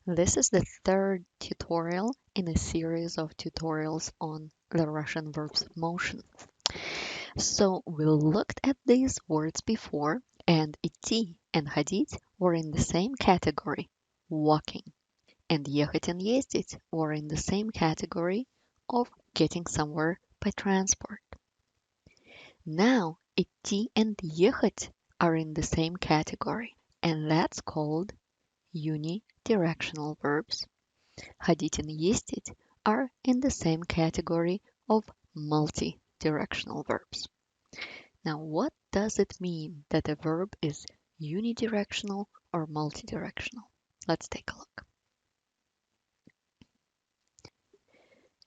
This is the third tutorial in a series of tutorials on the Russian verbs of motion. So we looked at these words before, and идти and ходить were in the same category, walking, and ехать and ездить were in the same category of getting somewhere by transport. Now идти and ехать are in the same category, and that's called unidirectional verbs. Ходить and ездить are in the same category of multi-directional verbs. Now, what does it mean that a verb is unidirectional or multidirectional? Let's take a look.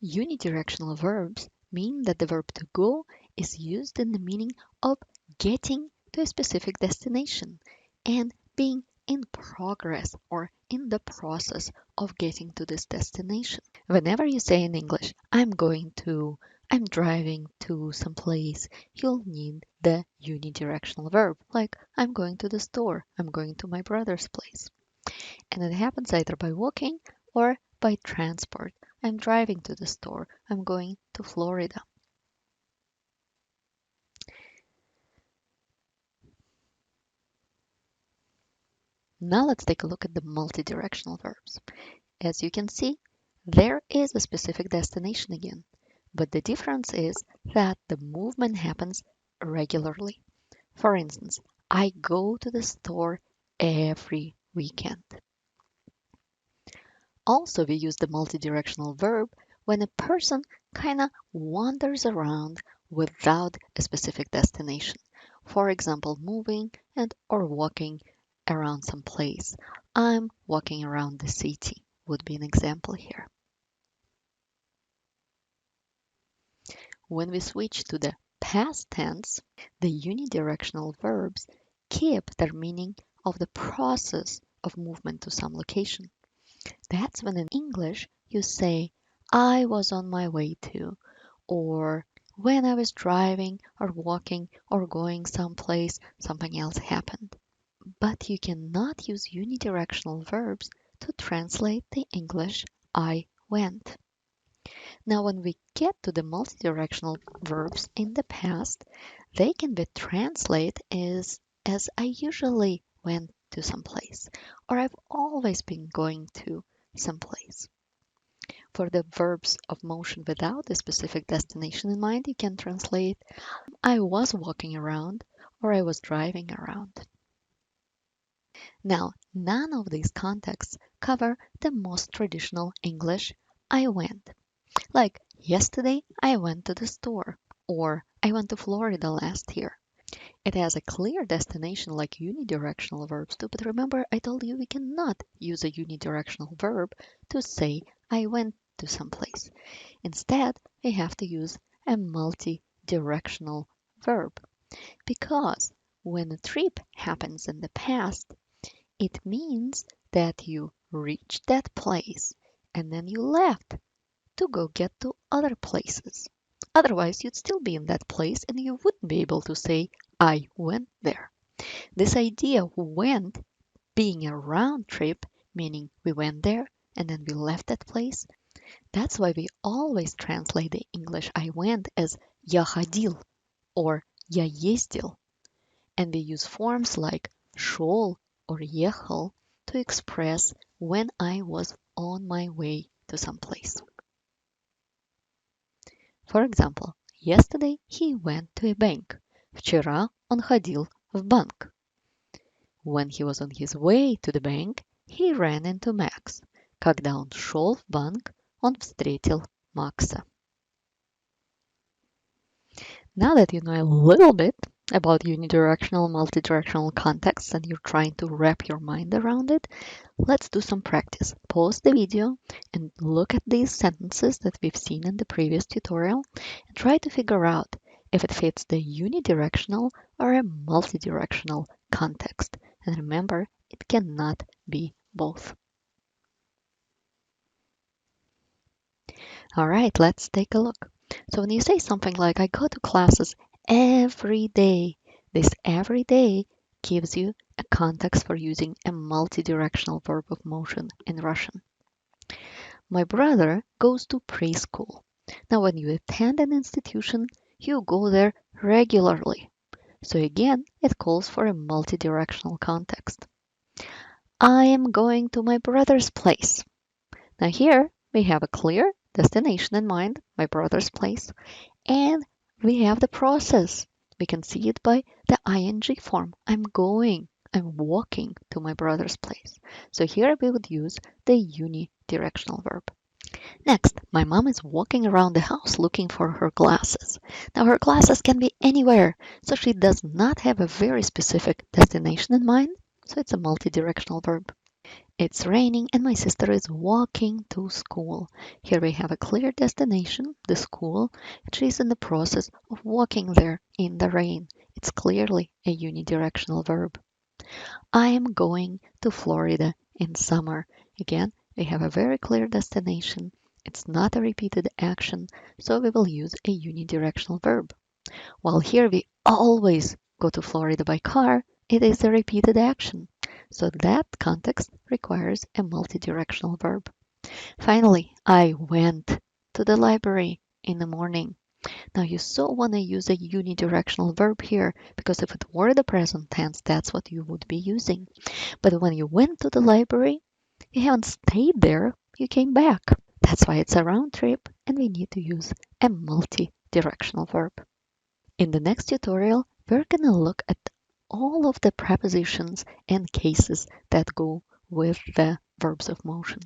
Unidirectional verbs mean that the verb to go is used in the meaning of getting to a specific destination and being in progress or in the process of getting to this destination. Whenever you say in English, I'm driving to some place, you'll need the unidirectional verb, like I'm going to the store, I'm going to my brother's place. And it happens either by walking or by transport. I'm driving to the store, I'm going to Florida. Now let's take a look at the multidirectional verbs. As you can see, there is a specific destination again, but the difference is that the movement happens regularly. For instance, I go to the store every weekend. Also, we use the multidirectional verb when a person kind of wanders around without a specific destination. For example, moving and or walking around some place. I'm walking around the city would be an example here. When we switch to the past tense, the unidirectional verbs keep their meaning of the process of movement to some location. That's when in English you say, I was on my way to, or when I was driving or walking or going someplace, something else happened. But you cannot use unidirectional verbs to translate the English I went. Now, when we get to the multidirectional verbs in the past, they can be translated as I usually went to some place, or I've always been going to some place. For the verbs of motion without a specific destination in mind, you can translate I was walking around or I was driving around. Now, none of these contexts cover the most traditional English I went. Like yesterday, I went to the store, or I went to Florida last year. It has a clear destination like unidirectional verbs do, but remember I told you we cannot use a unidirectional verb to say I went to someplace. Instead, we have to use a multi-directional verb because when a trip happens in the past, it means that you reached that place and then you left to go get to other places. Otherwise, you'd still be in that place and you wouldn't be able to say, I went there. This idea of went being a round trip, meaning we went there and then we left that place, that's why we always translate the English I went as я ходил or я ездил. And we use forms like шел or ехал to express when I was on my way to some place. For example, yesterday he went to a bank. Вчера он ходил в банк. When he was on his way to the bank, he ran into Max. Когда он шел в банк, он встретил Макса. Now that you know a little bit about unidirectional, multidirectional contexts and you're trying to wrap your mind around it, let's do some practice. Pause the video and look at these sentences that we've seen in the previous tutorial and try to figure out if it fits the unidirectional or a multidirectional context. And remember, it cannot be both. All right, let's take a look. So when you say something like, I go to classes every day, this every day gives you a context for using a multidirectional verb of motion in Russian. My brother goes to preschool. Now, when you attend an institution, you go there regularly. So again, it calls for a multidirectional context. I am going to my brother's place. Now here we have a clear destination in mind, my brother's place, and we have the process. We can see it by the ing form. I'm going, I'm walking to my brother's place. So here we would use the unidirectional verb. Next, my mom is walking around the house looking for her glasses. Now, her glasses can be anywhere, so she does not have a very specific destination in mind, so it's a multidirectional verb. It's raining and my sister is walking to school. Here we have a clear destination, the school, and she's in the process of walking there in the rain. It's clearly a unidirectional verb. I am going to Florida in summer. Again, we have a very clear destination. It's not a repeated action, so we will use a unidirectional verb. While here we always go to Florida by car, it is a repeated action. So that context requires a multidirectional verb. Finally, I went to the library in the morning. Now you so want to use a unidirectional verb here because if it were the present tense, that's what you would be using. But when you went to the library, you haven't stayed there, you came back. That's why it's a round trip and we need to use a multidirectional verb. In the next tutorial, we're going to look at all of the prepositions and cases that go with the verbs of motion.